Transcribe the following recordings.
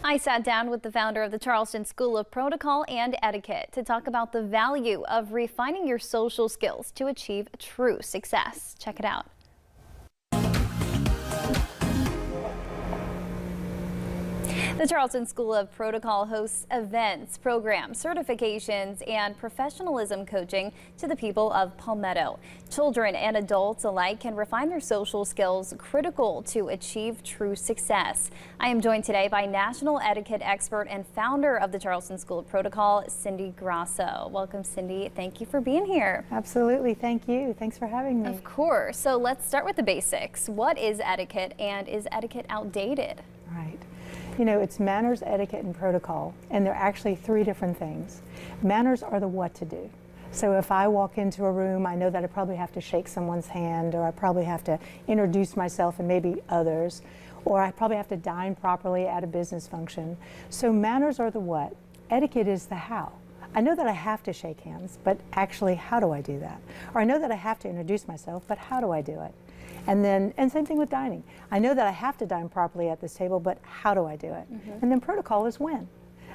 I sat down with the founder of the Charleston School of Protocol and Etiquette to talk about the value of refining your social skills to achieve true success. Check it out. The Charleston School of Protocol hosts events, programs, certifications, and professionalism coaching to the people of Palmetto. Children and adults alike can refine their social skills critical to achieve true success. I am joined today by national etiquette expert and founder of the Charleston School of Protocol, Cindy Grosso. Welcome, Cindy. Thank you for being here. Absolutely. Thank you. Thanks for having me. Of course. So let's start with the basics. What is etiquette, and is etiquette outdated? Right. You know, it's manners, etiquette, and protocol, and they're actually three different things. Manners are the what to do. So if I walk into a room, I know that I probably have to shake someone's hand, or I probably have to introduce myself and maybe others, or I probably have to dine properly at a business function. So manners are the what. Etiquette is the how. I know that I have to shake hands, but actually, how do I do that? Or I know that I have to introduce myself, but how do I do it? And same thing with dining. I know that I have to dine properly at this table, but how do I do it? And then protocol is when.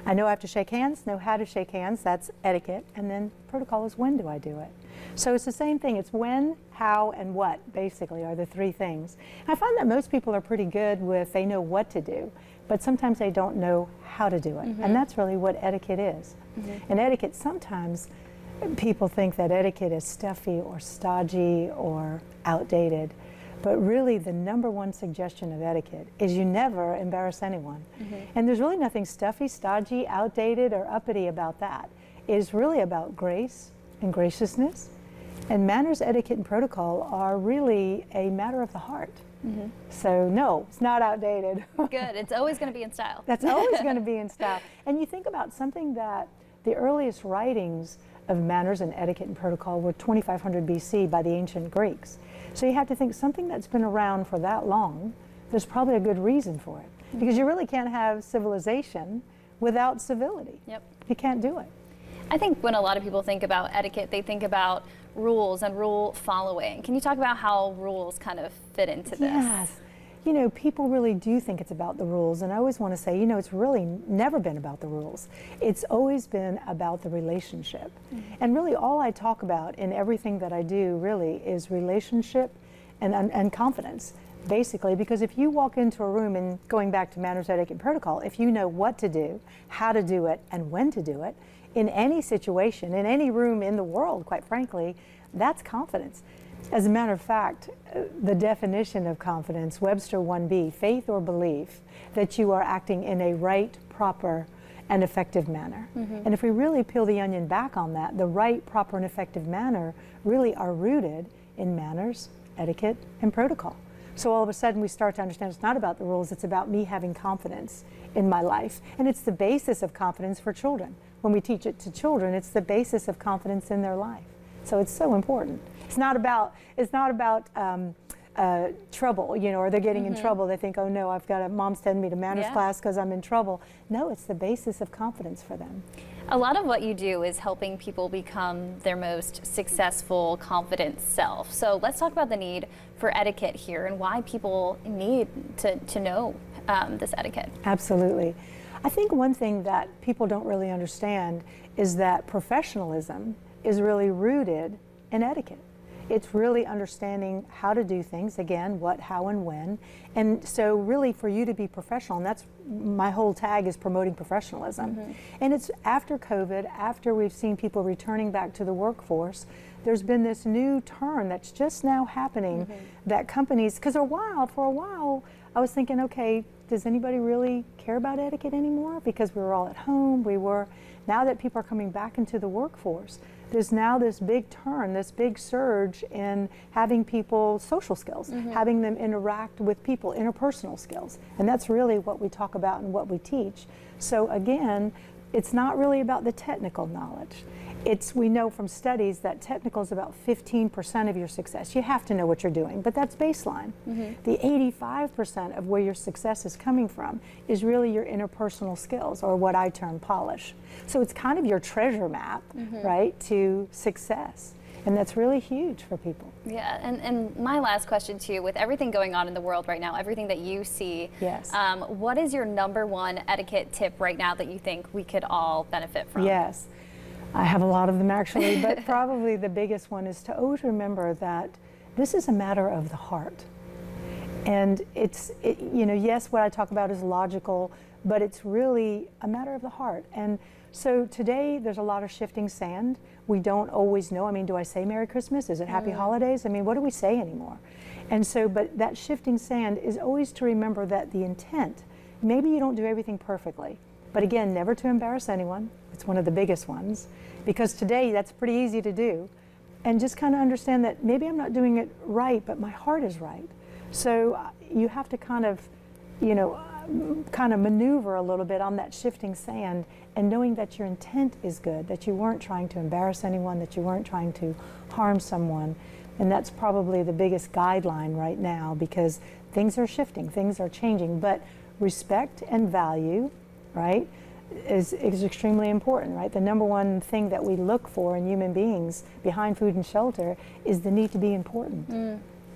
I know I have to shake hands, know how to shake hands, that's etiquette, and then protocol is when do I do it? So it's the same thing, it's when, how, and what, basically, are the three things. I find that most people are pretty good with, they know what to do, but sometimes they don't know how to do it. And that's really what etiquette is. And etiquette, sometimes people think that etiquette is stuffy or stodgy or outdated. But really, the number one suggestion of etiquette is you never embarrass anyone. And there's really nothing stuffy, stodgy, outdated, or uppity about that. It is really about grace and graciousness. And manners, etiquette, and protocol are really a matter of the heart. So no, it's not outdated. Good. It's always going to be in style. That's always going to be in style. And you think about something that the earliest writings of manners and etiquette and protocol were 2500 BC by the ancient Greeks. So you have to think something that's been around for that long, there's probably a good reason for it. Because you really can't have civilization without civility. Yep. You can't do it. I think when a lot of people think about etiquette, they think about rules and rule following. Can you talk about how rules kind of fit into this? Yes. You know, people really do think it's about the rules, and I always want to say, you know, it's really never been about the rules. It's always been about the relationship. And really all I talk about in everything that I do really is relationship and confidence, basically, because if you walk into a room, and going back to manners, etiquette, and protocol, if you know what to do, how to do it, and when to do it, in any situation, in any room in the world, quite frankly, that's confidence. As a matter of fact, the definition of confidence, Webster 1B, faith or belief that you are acting in a right, proper, and effective manner. And if we really peel the onion back on that, the right, proper, and effective manner really are rooted in manners, etiquette, and protocol. So all of a sudden we start to understand it's not about the rules, it's about me having confidence in my life. And it's the basis of confidence for children. When we teach it to children, it's the basis of confidence in their life. So it's so important. It's not about trouble, you know, or they're getting in trouble. They think, oh no, I've got mom's sending me to manners class because I'm in trouble. No, it's the basis of confidence for them. A lot of what you do is helping people become their most successful, confident self. So let's talk about the need for etiquette here and why people need to know this etiquette. Absolutely. I think one thing that people don't really understand is that professionalism is really rooted in etiquette. It's really understanding how to do things, again, what, how, and when. And so really for you to be professional, and that's my whole tag is promoting professionalism. And it's after COVID, after we've seen people returning back to the workforce, there's been this new turn that's just now happening that companies, because for a while, I was thinking, okay, does anybody really care about etiquette anymore? Because we were all at home, now that people are coming back into the workforce, there's now this big turn, this big surge in having people social skills, having them interact with people, interpersonal skills. And that's really what we talk about and what we teach. So again, it's not really about the technical knowledge. We know from studies that technical is about 15% of your success. You have to know what you're doing, but that's baseline. The 85% of where your success is coming from is really your interpersonal skills, or what I term polish. So it's kind of your treasure map, right, to success. And that's really huge for people. Yeah, and my last question to you, with everything going on in the world right now, everything that you see, Yes. What is your number one etiquette tip right now that you think we could all benefit from? Yes, I have a lot of them actually, but probably the biggest one is to always remember that this is a matter of the heart. And you know, yes, what I talk about is logical, but it's really a matter of the heart. And so today there's a lot of shifting sand. We don't always know. I mean, do I say Merry Christmas? Is it Happy Holidays? I mean, what do we say anymore? And so, but that shifting sand is always to remember that the intent, maybe you don't do everything perfectly, but again, never to embarrass anyone. It's one of the biggest ones, because today that's pretty easy to do. And just kind of understand that maybe I'm not doing it right, but my heart is right. So you have to kind of, you know, kind of maneuver a little bit on that shifting sand, and knowing that your intent is good, that you weren't trying to embarrass anyone, that you weren't trying to harm someone. And that's probably the biggest guideline right now, because things are shifting, things are changing, but respect and value, right, is extremely important, right? The number one thing that we look for in human beings behind food and shelter is the need to be important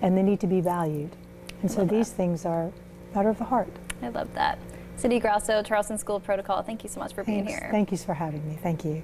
and the need to be valued. And so these things are a matter of the heart. I love that. Cindy Grosso, Charleston School of Protocol, thank you so much for being here. Thank you for having me. Thank you.